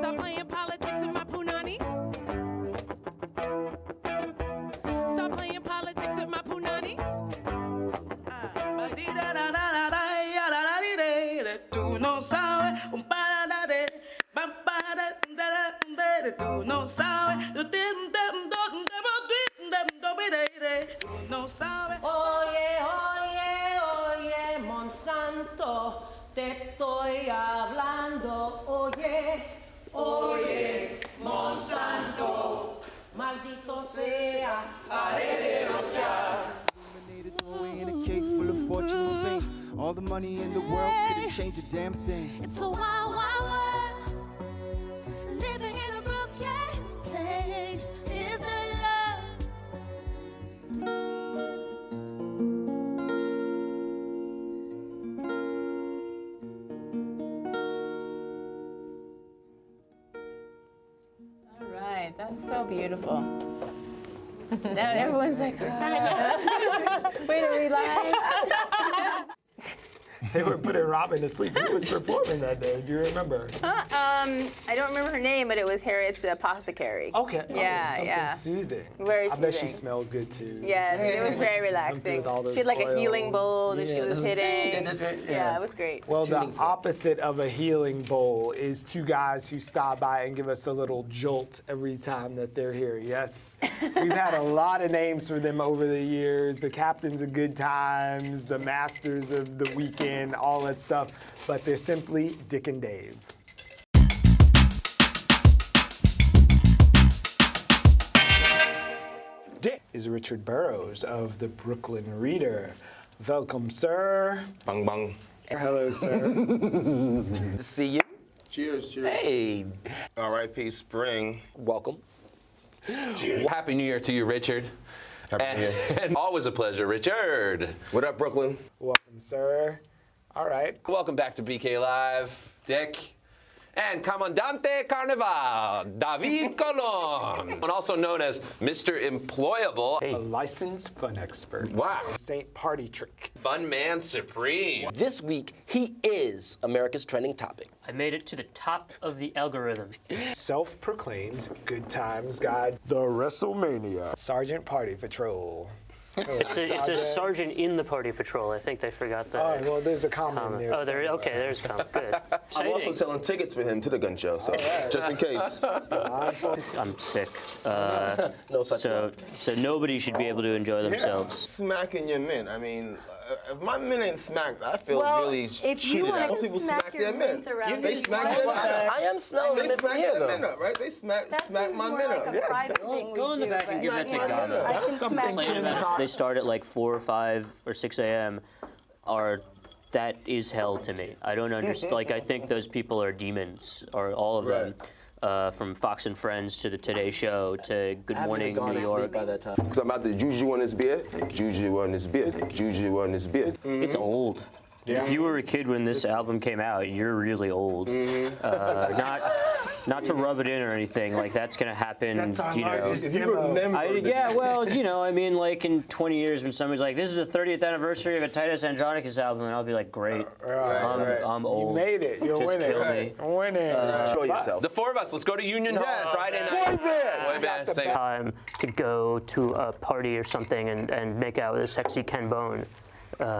Stop playing politics. no sabe. Oye, oye, oye, Monsanto, te estoy hablando. Oye, oye, Monsanto, maldito sea, haré rociar. In a cake full of fortune and fame. All the money in the world couldn't change a damn thing. It's a wild, wild world. Living in a broken place. Is there love? All right, that's so beautiful. Now everyone's like, oh. Wait, are we live? They were putting Robin to sleep. Who was performing that day? Do you remember? I don't remember her name, but it was Harriet's the apothecary. Okay. Yeah, something yeah. soothing. Very I bet she soothing. smelled good too. Yes, it was very relaxing. with all those She had like a healing oils. bowl that she Yeah, was those- hitting. Yeah. Yeah, it was great. Well, the opposite of a healing bowl is two guys who stop by and give us a little jolt every time that they're here. Yes, we've had a lot of names for them over the years. The captains of good times, the masters of the weekend, all that stuff. But they're simply Dick and Dave. Dick is Richard Burroughs of the Brooklyn Reader. Welcome, sir. Bang bang. Hello, sir. Good to see you. Cheers, cheers. Hey. R.I.P. Spring. Welcome. Happy New Year to you, Richard. Happy New Year. And always a pleasure, Richard. What up, Brooklyn? Welcome, sir. All right. Welcome back to BK Live, Dick. And Comandante Carnival, David Colon, and also known as Mr. Employable. A licensed fun expert. Wow. Saint Party Trick. Fun Man Supreme. This week, he is America's trending topic. I made it to the top of the algorithm. Self-proclaimed good times guide, the WrestleMania. Sergeant Party Patrol. It's a sergeant in the party patrol. I think they forgot that. Oh, well, there's a comment in there. Oh, there. Okay, there's a comment. Good. I'm also selling tickets for him to the gun show, so just in case. I'm sick. No such so nobody should be able to enjoy themselves. Smacking your men. I mean, if my men ain't smacked, I feel really if cheated you out. want Most to people smack smack your their men. mates around, They smack their men up. I am smelling They them smack here, their though. men up, right? They smack my more men like up. a private thing we Go in the do, back and give right? that to Ghana. I can smack you. They start at like 4 or 5 or 6 a.m. That is hell to me. I don't understand. Like, I think those people are demons, or all of them. From Fox and Friends to the Today Show to Good Morning New York. Because I'm about to juju on this beer, juju on this beer, juju on this beer. It's old. Yeah. If you were a kid when this album came out, you're really old. Not to rub it in or anything, like that's gonna happen. That's our you know. largest demo. Yeah, well, you know, I mean, like in 20 years when somebody's like, this is the 30th anniversary of a Titus Andronicus album, and I'll be like, great, I'm old. You made it. You're Just winning. kill me. You're winning. Enjoy yourself. The four of us, let's go to Union Hall Friday night. Boy band. Time to go to a party or something and make out with a sexy Ken Bone. You know,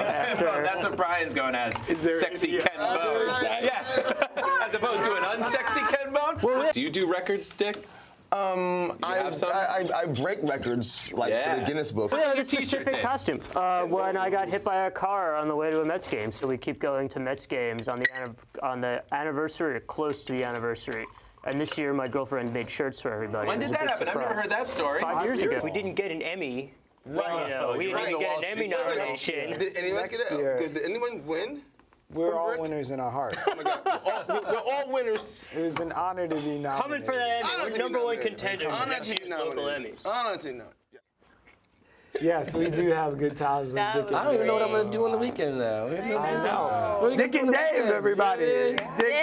after, That's what Brian's going as. Sexy Ken Bone. Yeah. As opposed to an unsexy Ken Bone. Do you do records, Dick? I break records like for the Guinness Book. Yeah, the specific costume. When I got hit by a car on the way to a Mets game, so we keep going to Mets games on the anniversary or close to the anniversary. And this year, my girlfriend made shirts for everybody. When It was did a that big happen? I've never surprise. heard that story. 5 years ago. We didn't get an Emmy. Right. You know, we You're didn't right. get an Emmy nomination. Did anyone Next get it? year. Because did anyone win? We're all winners in our hearts. Oh my God. We're all winners. It was an honor to be nominated. Coming for that Emmy. We're number one contenders for Honor next to be year's local nominated. Emmys. Honor to know. Yes, we do have good times with Dick and Dave. I don't even know what I'm going to do on the weekend now. I know. Dick and Dave, everybody. Dick and Dave.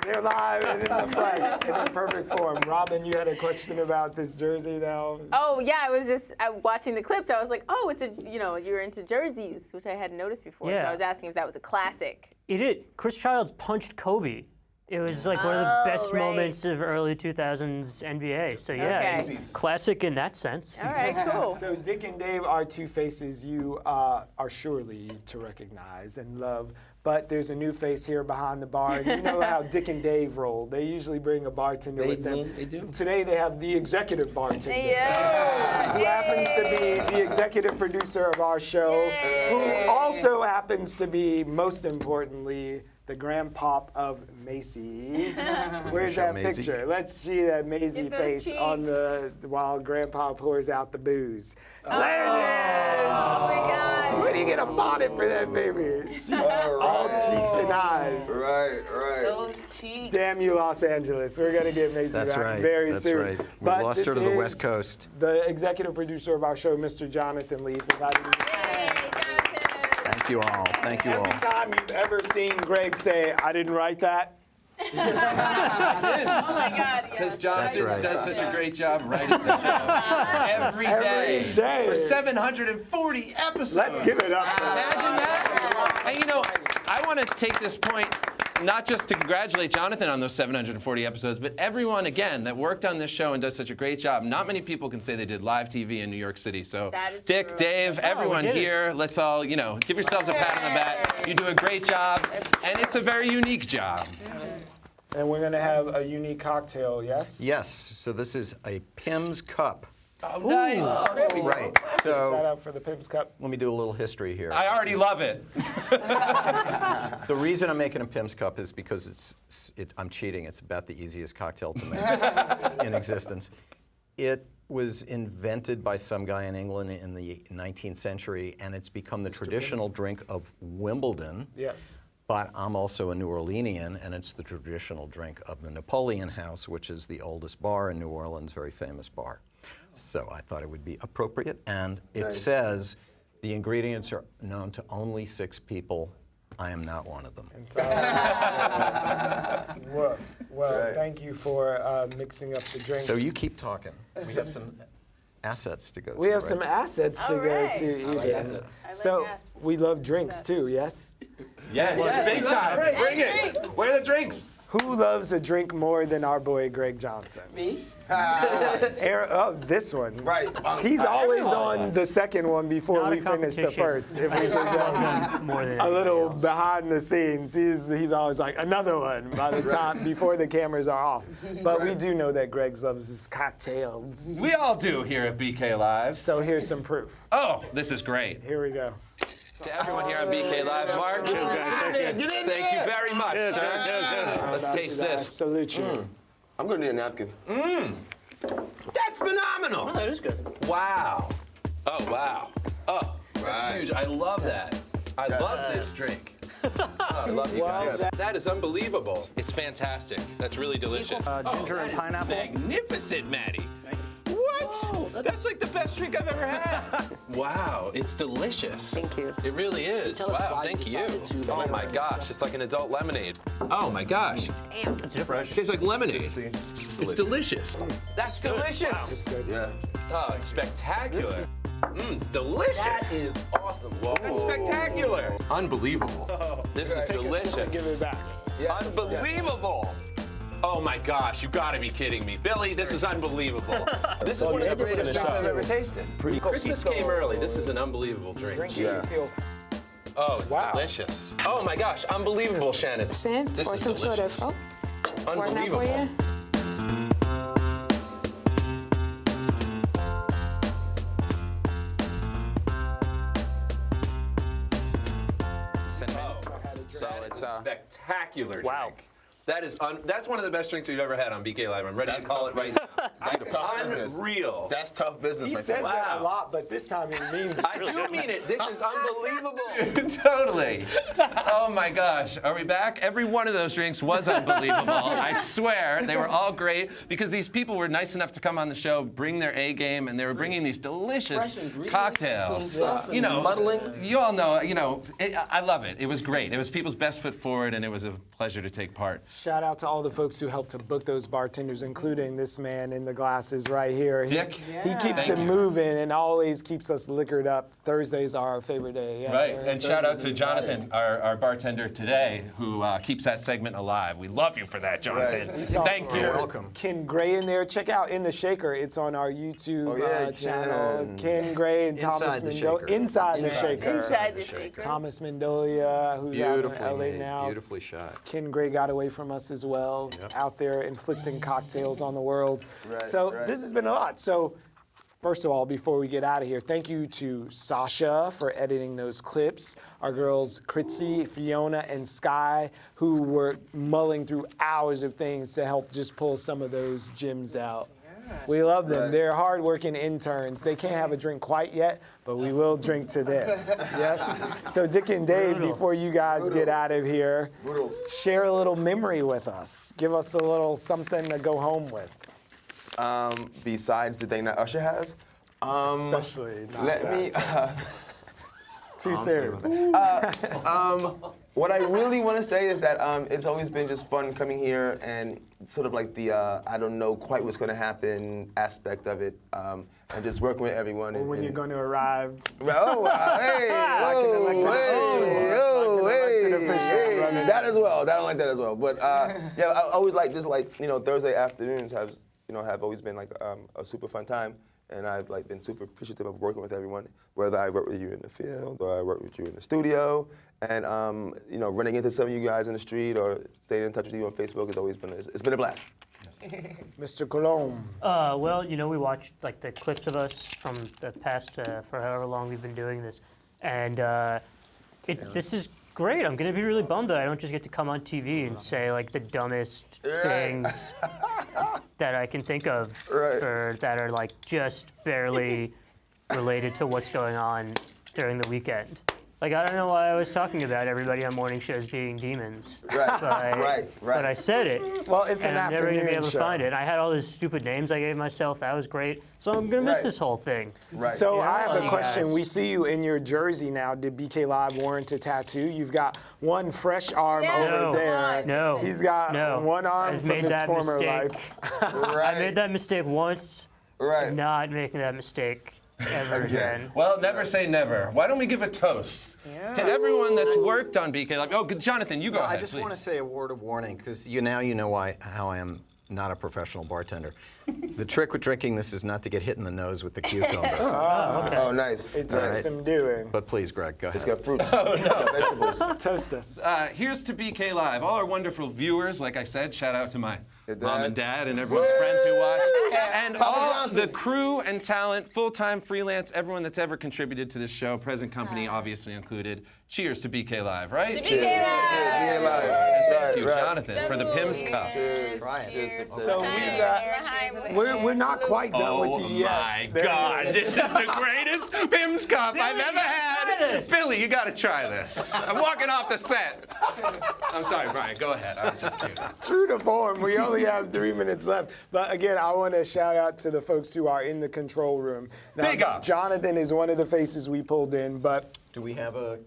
They're live and in the flesh, in their perfect form. Robin, you had a question about this jersey now? Oh yeah, I was just watching the clips. I was like, oh, it's a you're into jerseys, which I hadn't noticed before. Yeah. So I was asking if that was a classic. It is. Chris Childs punched Kobe. It was like one of the best right. moments of early 2000s NBA. So yeah, Okay. it's classic in that sense. All right, cool. So Dick and Dave are two faces you are surely to recognize and love But there's a new face here behind the bar. And you know how Dick and Dave roll. They usually bring a bartender with them. They do. Today they have the executive bartender. Yeah. Who happens to be the executive producer of our show. Who also happens to be, most importantly, the grandpop of Macy. Where's that Maisie. picture? Let's see that Maisie face on while Grandpa pours out the booze. There it is! Oh my God. Where do you get a bonnet for that baby? She's all cheeks and eyes. Right, right. Those cheeks. Damn you, Los Angeles. We're going to get Macy That's back right. very That's soon. right. We But lost her this to the is West Coast. The executive producer of our show, Mr. Jonathan Leaf. Thank you all. Thank you all. Every time you've ever seen Greg say, I didn't write that. Oh my God, Because yes. Jonathan right. does such a great job writing the show every day for 740 episodes. Let's give it up. Imagine that. And you know, I want to take this point not just to congratulate Jonathan on those 740 episodes, but everyone, again, that worked on this show and does such a great job. Not many people can say they did live TV in New York City. So Dick, true. Dave, everyone here, let's all, you know, give yourselves a pat on the back. You do a great job, and it's a very unique job. And we're going to have a unique cocktail, yes? Yes. So this is a Pim's Cup. Oh, nice. Right. Shout So out for the Pim's Cup. let me do a little history here. I already love it. The reason I'm making a Pim's Cup is because I'm cheating. It's about the easiest cocktail to make in existence. It was invented by some guy in England in the 19th century, and it's become the traditional drink of Wimbledon. Yes. But I'm also a New Orleanian, and it's the traditional drink of the Napoleon House, which is the oldest bar in New Orleans, very famous bar. So I thought it would be appropriate, and it says the ingredients are known to only 6 people. I am not one of them. Well, thank you for mixing up the drinks. So you keep talking. We have some assets to go to. We have right? some assets to go to. Either. So we love drinks too, yes? Yes, big time. Bring it. Where are the drinks? Who loves a drink more than our boy Greg Johnson? Me? This one. Right. He's always on the second one before we finish the first. If we a little behind the scenes, he's always like another one by the time before the cameras are off. But we do know that Greg loves his cocktails. We all do here at BK Live. So here's some proof. Oh, this is great. Here we go. To everyone here on BK Live, Mark, thank you very much. Let's taste this. Salute you. I'm going to need a napkin. That's phenomenal. Oh, that is good. Wow. Oh, wow. Oh, that's huge. I love that. I love this drink. Oh, I love you guys. That is unbelievable. It's fantastic. That's really delicious. Ginger and pineapple. Magnificent, Maddie. What? That's like the best drink I've ever had. Wow, it's delicious. Thank you. It really is. Wow, thank you. Oh my gosh, it's like an adult lemonade. Oh my gosh. Damn. It's fresh. Tastes like lemonade. It's delicious. That's delicious. Yeah. Oh, it's spectacular. It's delicious. That is awesome. Whoa. That's spectacular. Unbelievable. This is delicious. Give it back. Unbelievable. Oh my gosh, you gotta be kidding me. Billy, this is unbelievable. This is one of the greatest drinks I've ever tasted. Christmas came early. This is an unbelievable drink. Oh, it's delicious. Oh my gosh, unbelievable, Shannon. This or is some delicious. sort of, Unbelievable. for you? So it's a spectacular drink. That is that's one of the best drinks we've ever had on BK Live. I'm ready to call it right now. That's tough business. Unreal. That's tough business. He right says there. that a lot, but this time he means it. I do mean it. This is unbelievable. Totally. Oh my gosh. Are we back? Every one of those drinks was unbelievable. I swear. They were all great because these people were nice enough to come on the show, bring their A game, and they were bringing these delicious cocktails. You know, muddling. You all know, you know, I love it. It was great. It was people's best foot forward, and it was a pleasure to take part. Shout out to all the folks who helped to book those bartenders, including this man in the glasses right here. Dick. He keeps it moving and always keeps us liquored up. Thursdays are our favorite day. Yeah, Right, and shout out to Jonathan, our bartender today, who keeps that segment alive. We love you for that, Jonathan. Right. Thank you. You're welcome. Ken Gray in there. Check out In the Shaker. It's on our YouTube channel. Ken Gray and Thomas Mendolia. Inside the Shaker. Inside the Shaker. Thomas Mendolia, who's out in LA made, now. beautifully shot. Ken Gray got away from us as well, out there inflicting cocktails on the world. This has been a lot. So first of all, before we get out of here, thank you to Sasha for editing those clips. Our girls, Kritzy, Fiona, and Sky, who were mulling through hours of things to help just pull some of those gems out. We love them. They're hardworking interns. They can't have a drink quite yet, but we will drink to them. Yes? So Dick and Dave, before you guys get out of here, share a little memory with us. Give us a little something to go home with. Besides the thing that Usher has? Especially not Let that. me... Too soon. What I really want to say is that it's always been just fun coming here and sort of like the I don't know quite what's going to happen aspect of it, and just working with everyone. Or when you're going to arrive. Oh, hey, that as well. I don't like that as well. But yeah, I always like just like Thursday afternoons have always been like a super fun time. And I've like been super appreciative of working with everyone, whether I work with you in the field or I work with you in the studio. And running into some of you guys in the street or staying in touch with you on Facebook has always been it's been a blast. Mr. Colomb. Well, we watched like the clips of us from the past for however long we've been doing this, and this is great. I'm gonna be really bummed that I don't just get to come on TV and say like the dumbest things that I can think of, or that are like just barely related to what's going on during the weekend. Like, I don't know why I was talking about everybody on morning shows being demons. Right. But I said it. Well, it's and an I'm never going to be able to show. find it. I had all these stupid names I gave myself. That was great. So I'm going to miss this whole thing. So I have a question. We see you in your jersey now. Did BK Live warrant a tattoo? You've got one fresh arm over there. No. He's got one arm I've from made his that former mistake. life. I made that mistake once. I'm not making that mistake ever again. Well, never say never. Why don't we give a toast to everyone that's worked on BK Live? Oh, Jonathan, you go ahead, I just please. want to say a word of warning, because you know how I am not a professional bartender. The trick with drinking this is not to get hit in the nose with the cucumber. Oh, nice. It takes some doing. But please, Greg, go ahead. It's got fruit. Oh, no. Vegetables. Toast us. Here's to BK Live. All our wonderful viewers, like I said, shout out to my mom and dad and everyone's friends who watch. And all the crew and talent, full-time, freelance, everyone that's ever contributed to this show, present company obviously included. Cheers to BK Live, right? To BK Live. Thank you, Jonathan, for the PIMS Cup. So we're not quite done with you yet. Oh my God, this is the greatest PIMS Cup I've ever had. Billy, you gotta try this. I'm walking off the set. I'm sorry, Brian, go ahead. I was just kidding. True to form, we only have 3 minutes left. But again, I want to shout out to the folks who are in the control room. Now, Big ups. Jonathan is one of the faces we pulled in, but do we have a...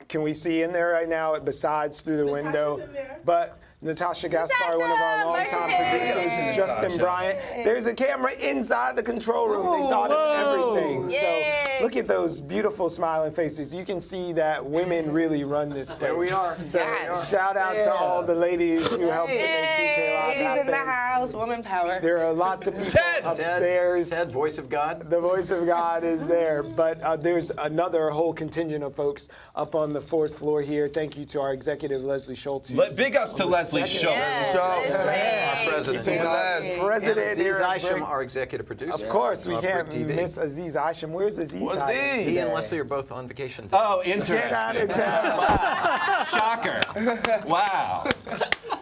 Can we see in there right now, besides through the window? But Natasha Gaspar, one of our longtime producers, Justin Bryant. There's a camera inside the control room. They thought of everything. So look at those beautiful smiling faces. You can see that women really run this place. There we are. So shout out to all the ladies who helped to make BK Live Ladies happen. in the house, woman power. There are lots of people upstairs. Ted, voice of God. The voice of God is there. But there's another whole contingent of folks up on the 4th floor here. Thank you to our executive, Leslie Schultz. Big ups to Leslie Schultz. Our president. President Aziz here at Isham, BRIC. our executive producer. Of course, we can't BRIC TV. miss Aziz Isham. Where's Aziz Isham? He and Leslie are both on vacation today. Oh, interesting. Get out of town. Wow. Shocker. Wow.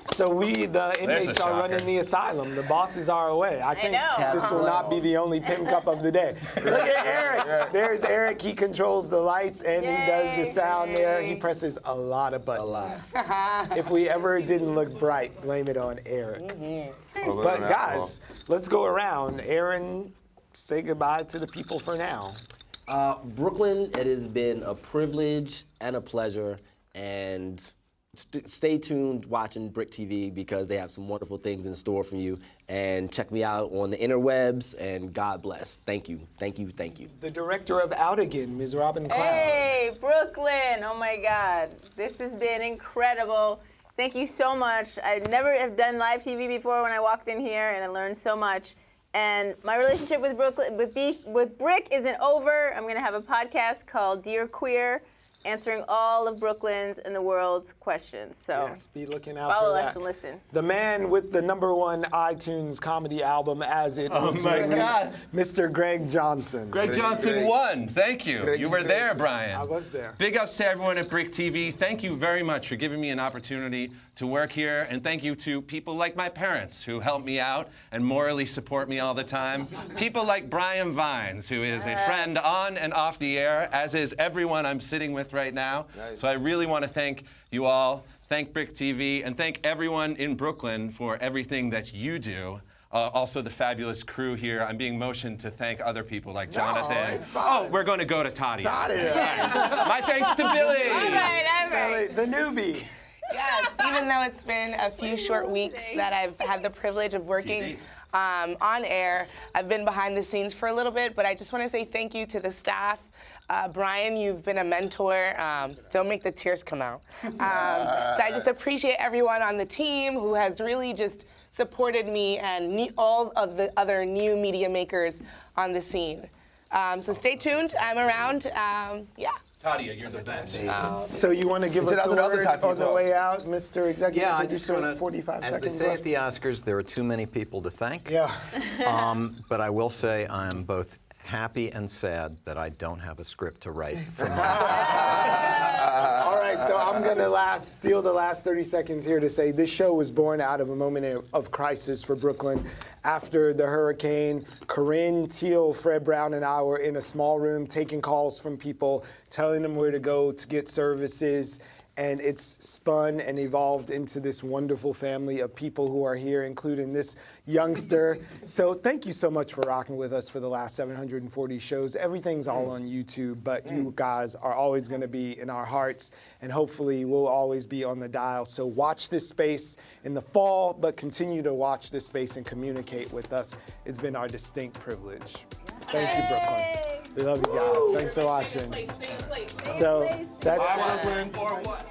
So the inmates are running the asylum. The bosses are away. I think this will not be the only PIM Cup of the day. Look at Eric. There's Eric. He controls the lights and he does the sound there. He presses a lot of buttons. If we ever didn't look bright, blame it on Eric. But guys, let's go around. Aaron, say goodbye to the people for now. Brooklyn, it has been a privilege and a pleasure, and stay tuned watching BRIC TV because they have some wonderful things in store for you. And check me out on the interwebs, and God bless. Thank you, thank you, thank you. The director of Out Again, Ms. Robin Cloud. Hey, Brooklyn. Oh my God. This has been incredible. Thank you so much. I never have done live TV before when I walked in here, and I learned so much. And my relationship with BRIC isn't over. I'm going to have a podcast called Dear Queer, answering all of Brooklyn's and the world's questions. So yes, be looking out follow for that. us and listen. The man with the #1 iTunes comedy album as it was my released, God. Mr. Greg Johnson. Greg Johnson won. Thank you. You were there, Brian. I was there. Big ups to everyone at BRIC TV. Thank you very much for giving me an opportunity to work here. And thank you to people like my parents who help me out and morally support me all the time. People like Brian Vines, who is a friend on and off the air, as is everyone I'm sitting with right now. Nice. So I really want to thank you all, thank BRIC TV, and thank everyone in Brooklyn for everything that you do. Also the fabulous crew here. I'm being motioned to thank other people like Jonathan. it's fine. Oh, we're going to go to Tadia. Tadia. My thanks to Billy. All right. The newbie. Yes, even though it's been a few short weeks that I've had the privilege of working on air, I've been behind the scenes for a little bit, but I just want to say thank you to the staff. Brian, you've been a mentor. Don't make the tears come out. So I just appreciate everyone on the team who has really just supported me and all of the other new media makers on the scene. So stay tuned. I'm around. Yeah. Tadia, you're the best. So you want to give us a word on the way out, Mr. Executive Yeah, I just want to, 45 as seconds they say left. at the Oscars, there are too many people to thank. Yeah. But I will say I'm both happy and sad that I don't have a script to write for my All right, so I'm going to steal the last 30 seconds here to say this show was born out of a moment of crisis for Brooklyn. After the hurricane, Corinne, Teal, Fred Brown, and I were in a small room taking calls from people, telling them where to go to get services. And it's spun and evolved into this wonderful family of people who are here, including this youngster. So thank you so much for rocking with us for the last 740 shows. Everything's all on YouTube, but you guys are always going to be in our hearts, and hopefully we'll always be on the dial. So watch this space in the fall, but continue to watch this space and communicate with us. It's been our distinct privilege. Thank you, Brooklyn. We love you guys. Thanks for watching. So that's Brooklyn, for what?